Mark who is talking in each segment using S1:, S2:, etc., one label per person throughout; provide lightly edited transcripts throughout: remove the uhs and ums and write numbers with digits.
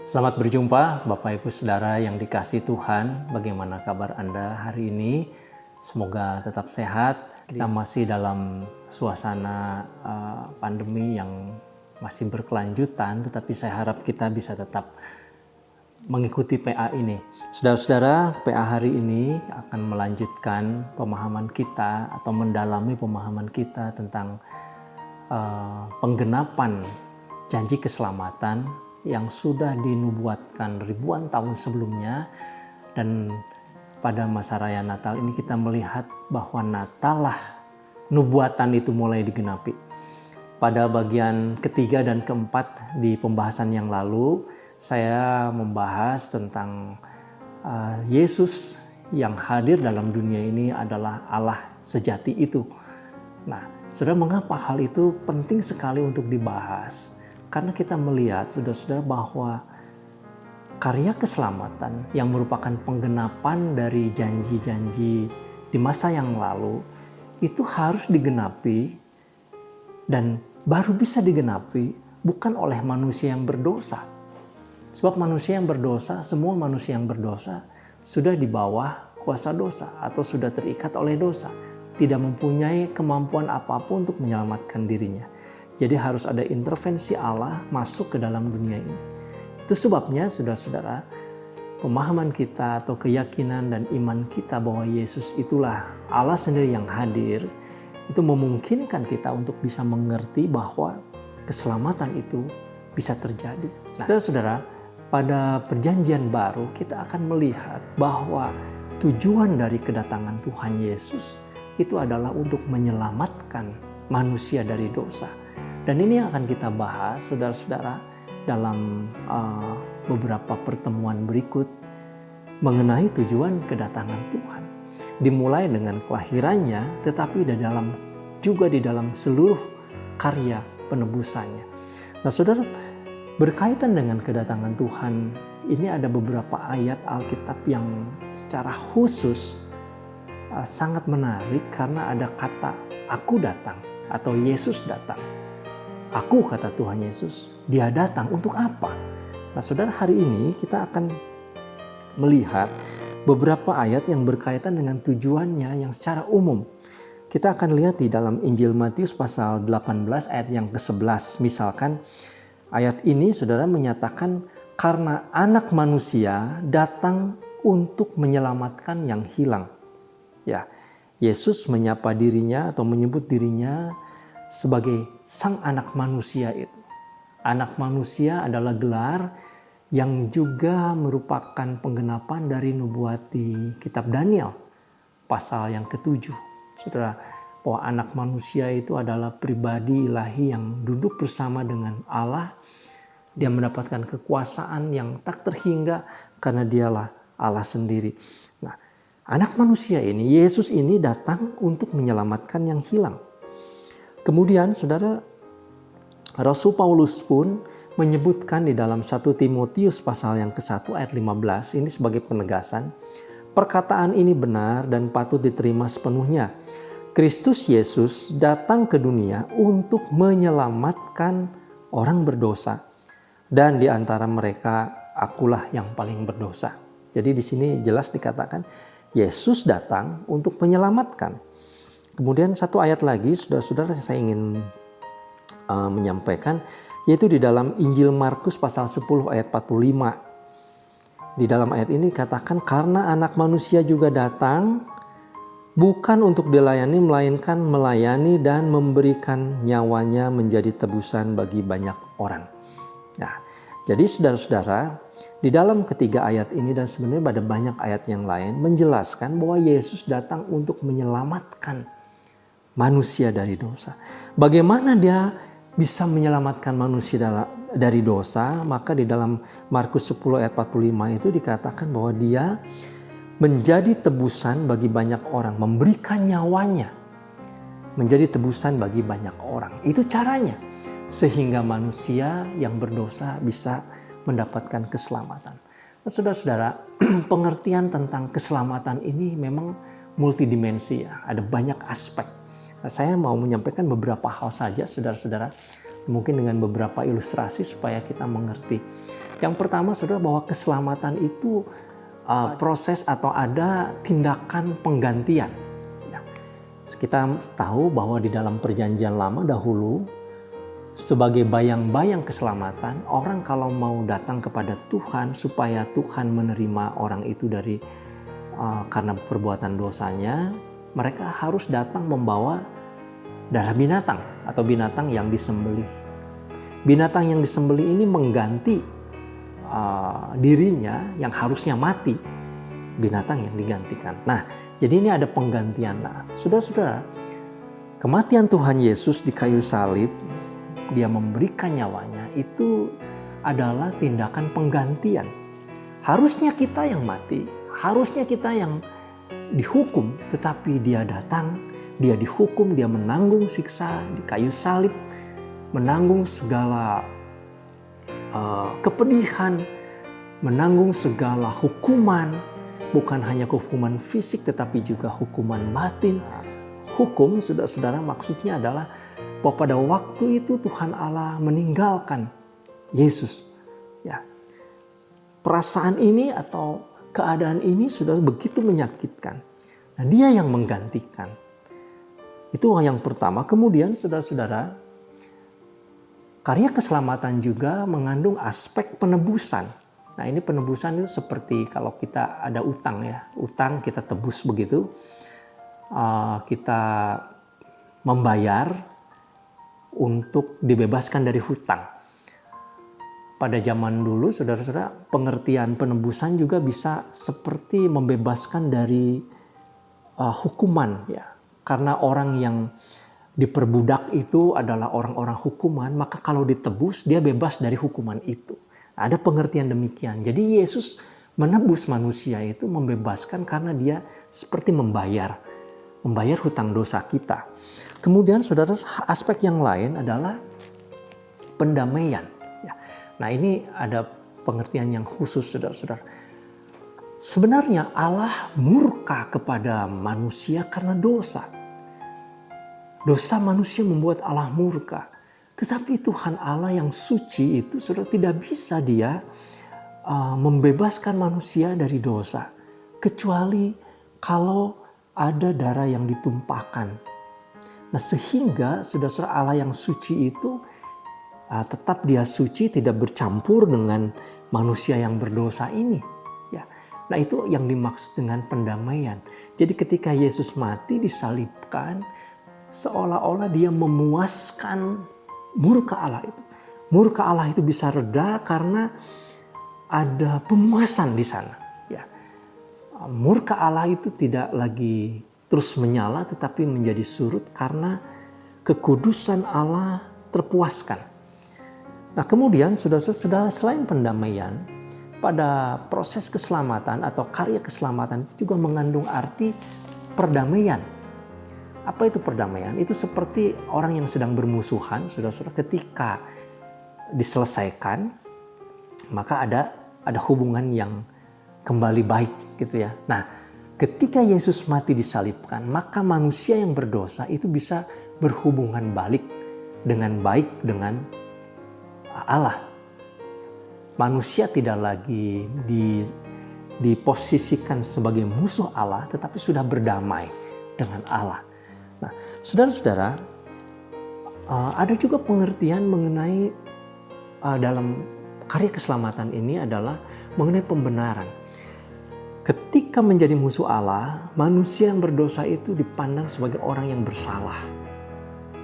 S1: Selamat berjumpa Bapak Ibu Saudara yang dikasihi Tuhan. Bagaimana kabar Anda hari ini? Semoga tetap sehat. Kita masih dalam suasana pandemi yang masih berkelanjutan, tetapi saya harap kita bisa tetap mengikuti PA ini. Saudara-saudara, PA hari ini akan melanjutkan pemahaman kita atau mendalami pemahaman kita tentang penggenapan janji keselamatan yang sudah dinubuatkan ribuan tahun sebelumnya. Dan pada masa raya Natal ini kita melihat bahwa Natal lah nubuatan itu mulai digenapi. Pada bagian ketiga dan keempat di pembahasan yang lalu, saya membahas tentang Yesus yang hadir dalam dunia ini adalah Allah sejati itu. Nah, saudara, mengapa hal itu penting sekali untuk dibahas? Karena kita melihat, saudara-saudara, bahwa karya keselamatan yang merupakan penggenapan dari janji-janji di masa yang lalu itu harus digenapi, dan baru bisa digenapi bukan oleh manusia yang berdosa. Sebab manusia yang berdosa, semua manusia yang berdosa sudah di bawah kuasa dosa atau sudah terikat oleh dosa, tidak mempunyai kemampuan apapun untuk menyelamatkan dirinya. Jadi harus ada intervensi Allah masuk ke dalam dunia ini. Itu sebabnya saudara-saudara, pemahaman kita atau keyakinan dan iman kita bahwa Yesus itulah Allah sendiri yang hadir, itu memungkinkan kita untuk bisa mengerti bahwa keselamatan itu bisa terjadi. Saudara-saudara, pada perjanjian baru kita akan melihat bahwa tujuan dari kedatangan Tuhan Yesus itu adalah untuk menyelamatkan manusia dari dosa. Dan ini yang akan kita bahas, saudara-saudara, dalam beberapa pertemuan berikut mengenai tujuan kedatangan Tuhan. Dimulai dengan kelahirannya, tetapi juga di dalam seluruh karya penebusannya. Nah, saudara, berkaitan dengan kedatangan Tuhan, ini ada beberapa ayat Alkitab yang secara khusus sangat menarik karena ada kata "aku datang" atau "Yesus datang". Aku, kata Tuhan Yesus, dia datang untuk apa? Nah, saudara, hari ini kita akan melihat beberapa ayat yang berkaitan dengan tujuannya yang secara umum. Kita akan lihat di dalam Injil Matius pasal 18 ayat yang ke-11. Misalkan ayat ini, saudara, menyatakan karena anak manusia datang untuk menyelamatkan yang hilang. Ya, Yesus menyapa dirinya atau menyebut dirinya sebagai sang anak manusia itu. Anak manusia adalah gelar yang juga merupakan penggenapan dari nubuat di kitab Daniel pasal yang ke-7. Saudara, bahwa anak manusia itu adalah pribadi ilahi yang duduk bersama dengan Allah. Dia mendapatkan kekuasaan yang tak terhingga karena dialah Allah sendiri. Nah, anak manusia ini, Yesus ini datang untuk menyelamatkan yang hilang. Kemudian, saudara, Rasul Paulus pun menyebutkan di dalam 1 Timotius pasal yang ke-1 ayat 15, ini sebagai penegasan, perkataan ini benar dan patut diterima sepenuhnya. Kristus Yesus datang ke dunia untuk menyelamatkan orang berdosa, dan di antara mereka akulah yang paling berdosa. Jadi di sini jelas dikatakan Yesus datang untuk menyelamatkan. Kemudian satu ayat lagi, saudara-saudara, saya ingin menyampaikan, yaitu di dalam Injil Markus pasal 10 ayat 45. Di dalam ayat ini katakan, karena anak manusia juga datang bukan untuk dilayani, melainkan melayani dan memberikan nyawanya menjadi tebusan bagi banyak orang. Nah, jadi saudara-saudara, di dalam ketiga ayat ini dan sebenarnya pada banyak ayat yang lain menjelaskan bahwa Yesus datang untuk menyelamatkan manusia dari dosa. Bagaimana dia bisa menyelamatkan manusia dari dosa? Maka di dalam Markus 10 ayat 45 itu dikatakan bahwa dia menjadi tebusan bagi banyak orang, memberikan nyawanya menjadi tebusan bagi banyak orang. Itu caranya, sehingga manusia yang berdosa bisa mendapatkan keselamatan. Nah, saudara-saudara, pengertian tentang keselamatan ini memang multidimensi ya, ada banyak aspek. Nah, saya mau menyampaikan beberapa hal saja, saudara-saudara. Mungkin dengan beberapa ilustrasi supaya kita mengerti. Yang pertama, saudara, bahwa keselamatan itu proses atau ada tindakan penggantian. Ya. Kita tahu bahwa di dalam perjanjian lama dahulu, sebagai bayang-bayang keselamatan, orang kalau mau datang kepada Tuhan supaya Tuhan menerima orang itu dari karena perbuatan dosanya, mereka harus datang membawa darah binatang atau binatang yang disembelih. Binatang yang disembelih ini mengganti dirinya yang harusnya mati, binatang yang digantikan. Nah, jadi ini ada penggantian. Nah, saudara-saudara, kematian Tuhan Yesus di kayu salib, dia memberikan nyawanya, itu adalah tindakan penggantian. Harusnya kita yang mati, harusnya kita yang dihukum, tetapi dia datang, dia dihukum, dia menanggung siksa di kayu salib, menanggung segala kepedihan, menanggung segala hukuman, bukan hanya hukuman fisik tetapi juga hukuman batin. Hukum, saudara-saudara, maksudnya adalah bahwa pada waktu itu Tuhan Allah meninggalkan Yesus. Ya, perasaan ini atau keadaan ini sudah begitu menyakitkan. Nah, dia yang menggantikan. Itu yang pertama. Kemudian, saudara-saudara, karya keselamatan juga mengandung aspek penebusan. Nah, ini penebusan itu seperti kalau kita ada utang ya. Utang kita tebus begitu. Kita membayar untuk dibebaskan dari hutang. Pada zaman dulu, saudara-saudara, pengertian penebusan juga bisa seperti membebaskan dari hukuman, ya. Karena orang yang diperbudak itu adalah orang-orang hukuman, maka kalau ditebus, dia bebas dari hukuman itu. Ada pengertian demikian. Jadi Yesus menebus manusia itu, membebaskan karena dia seperti membayar hutang dosa kita. Kemudian, saudara, aspek yang lain adalah pendamaian. Ya. Nah, ini ada pengertian yang khusus, saudara-saudara. Sebenarnya Allah murka kepada manusia karena dosa. Dosa manusia membuat Allah murka. Tetapi Tuhan Allah yang suci itu, saudara, tidak bisa dia membebaskan manusia dari dosa. Kecuali kalau ada darah yang ditumpahkan. Nah, sehingga saudara-saudara, Allah yang suci itu tetap dia suci, tidak bercampur dengan manusia yang berdosa ini. Ya. Nah, itu yang dimaksud dengan pendamaian. Jadi ketika Yesus mati disalibkan, seolah-olah dia memuaskan murka Allah itu. Murka Allah itu bisa reda karena ada pemuasan di sana. Ya. Murka Allah itu tidak lagi terus menyala tetapi menjadi surut karena kekudusan Allah terpuaskan. Nah, kemudian saudara-saudara, selain pendamaian, pada proses keselamatan atau karya keselamatan itu juga mengandung arti perdamaian. Apa itu perdamaian? Itu seperti orang yang sedang bermusuhan, saudara-saudara, ketika diselesaikan, maka ada hubungan yang kembali baik gitu ya. Nah, ketika Yesus mati disalibkan, maka manusia yang berdosa itu bisa berhubungan balik dengan baik dengan Allah. Manusia tidak lagi diposisikan sebagai musuh Allah, tetapi sudah berdamai dengan Allah. Nah, saudara-saudara, ada juga pengertian mengenai dalam karya keselamatan ini adalah mengenai pembenaran. Ketika menjadi musuh Allah, manusia yang berdosa itu dipandang sebagai orang yang bersalah.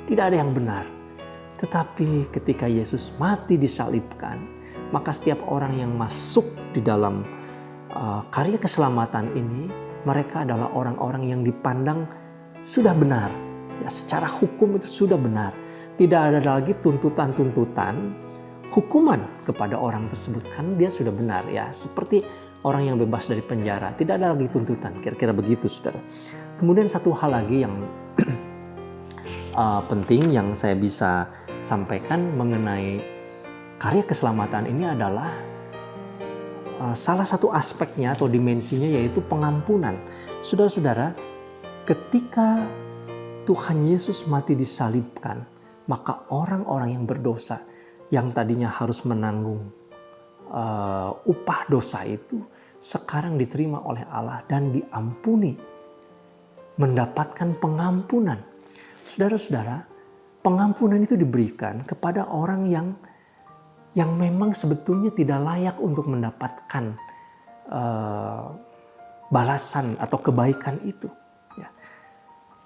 S1: Tidak ada yang benar. Tetapi ketika Yesus mati disalibkan, maka setiap orang yang masuk di dalam karya keselamatan ini, mereka adalah orang-orang yang dipandang sudah benar. Ya, secara hukum itu sudah benar. Tidak ada lagi tuntutan-tuntutan hukuman kepada orang tersebut, karena dia sudah benar, ya. Seperti orang yang bebas dari penjara, tidak ada lagi tuntutan, kira-kira begitu, saudara. Kemudian satu hal lagi yang penting yang saya bisa sampaikan mengenai karya keselamatan ini adalah salah satu aspeknya atau dimensinya yaitu pengampunan. Saudara-saudara, ketika Tuhan Yesus mati disalibkan, maka orang-orang yang berdosa yang tadinya harus menanggung upah dosa itu sekarang diterima oleh Allah dan diampuni, mendapatkan pengampunan. Saudara-saudara, pengampunan itu diberikan kepada orang yang memang sebetulnya tidak layak untuk mendapatkan balasan atau kebaikan itu. Ya.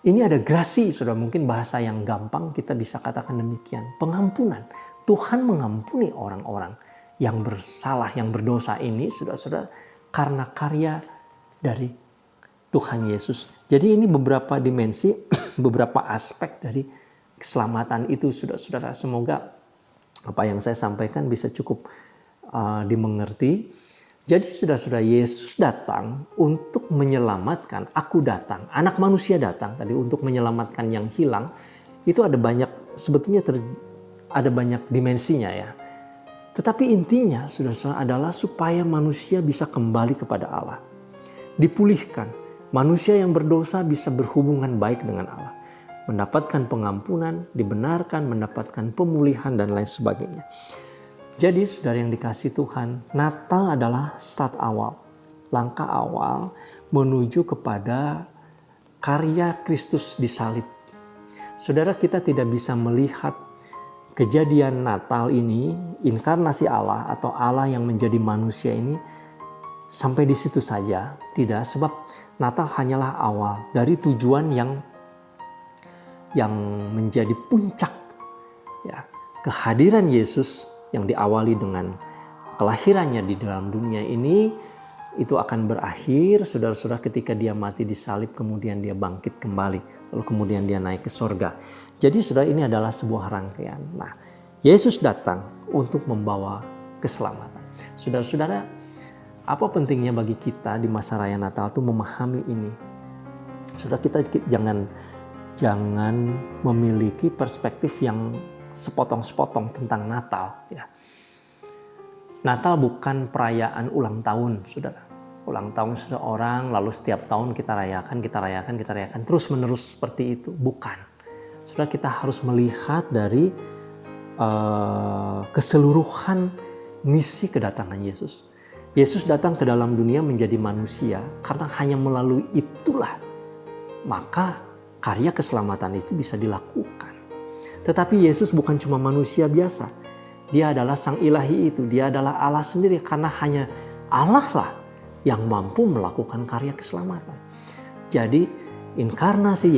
S1: Ini ada grasi, saudara, mungkin bahasa yang gampang kita bisa katakan demikian. Pengampunan. Tuhan mengampuni orang-orang yang bersalah, yang berdosa ini, saudara-saudara, karena karya dari Tuhan Yesus. Jadi ini beberapa dimensi, beberapa aspek dari keselamatan itu, saudara-saudara. Semoga apa yang saya sampaikan bisa cukup dimengerti. Jadi saudara-saudara, Yesus datang untuk menyelamatkan, aku datang, anak manusia datang tadi untuk menyelamatkan yang hilang. Itu ada banyak, sebetulnya ada banyak dimensinya ya. Tetapi intinya saudara-saudara adalah supaya manusia bisa kembali kepada Allah. Dipulihkan, manusia yang berdosa bisa berhubungan baik dengan Allah. Mendapatkan pengampunan, dibenarkan, mendapatkan pemulihan dan lain sebagainya. Jadi saudara yang dikasihi Tuhan, Natal adalah start awal, langkah awal menuju kepada karya Kristus di salib. Saudara, kita tidak bisa melihat kejadian Natal ini, inkarnasi Allah atau Allah yang menjadi manusia ini sampai di situ saja. Tidak, sebab Natal hanyalah awal dari tujuan yang menjadi puncak ya, kehadiran Yesus yang diawali dengan kelahirannya di dalam dunia ini, itu akan berakhir, saudara-saudara, ketika dia mati di salib, kemudian dia bangkit kembali, lalu kemudian dia naik ke sorga. Jadi saudara, ini adalah sebuah rangkaian. Nah, Yesus datang untuk membawa keselamatan. Saudara-saudara, apa pentingnya bagi kita di masa raya Natal itu memahami ini? Saudara, kita jangan memiliki perspektif yang sepotong-sepotong tentang Natal. Ya. Natal bukan perayaan ulang tahun, saudara. Ulang tahun seseorang, lalu setiap tahun kita rayakan, terus-menerus seperti itu. Bukan. Saudara, kita harus melihat dari keseluruhan misi kedatangan Yesus. Yesus datang ke dalam dunia menjadi manusia, karena hanya melalui itulah maka karya keselamatan itu bisa dilakukan. Tetapi Yesus bukan cuma manusia biasa. Dia adalah sang ilahi itu. Dia adalah Allah sendiri, karena hanya Allah lah yang mampu melakukan karya keselamatan. Jadi inkarnasi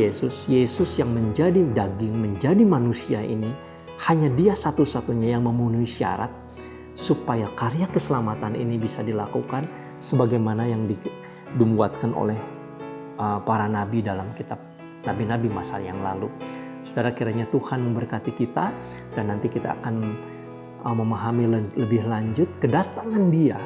S1: Yesus yang menjadi daging, menjadi manusia ini, hanya dia satu-satunya yang memenuhi syarat supaya karya keselamatan ini bisa dilakukan sebagaimana yang dibuatkan oleh para nabi dalam kitab nabi-nabi masa yang lalu. Saudara, kiranya Tuhan memberkati kita dan nanti kita akan memahami lebih lanjut kedatangan Dia.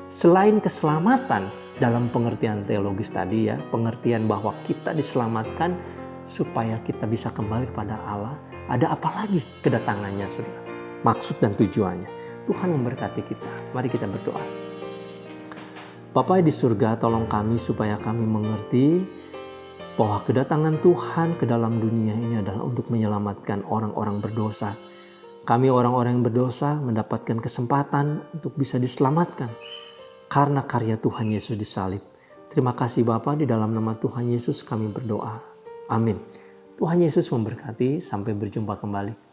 S1: Selain keselamatan dalam pengertian teologis tadi ya, pengertian bahwa kita diselamatkan supaya kita bisa kembali kepada Allah. Ada apa lagi kedatangannya, saudara? Maksud dan tujuannya. Tuhan memberkati kita. Mari kita berdoa. Bapa di surga, tolong kami supaya kami mengerti bahwa kedatangan Tuhan ke dalam dunia ini adalah untuk menyelamatkan orang-orang berdosa. Kami orang-orang yang berdosa mendapatkan kesempatan untuk bisa diselamatkan karena karya Tuhan Yesus di salib. Terima kasih Bapa, di dalam nama Tuhan Yesus kami berdoa. Amin. Tuhan Yesus memberkati, sampai berjumpa kembali.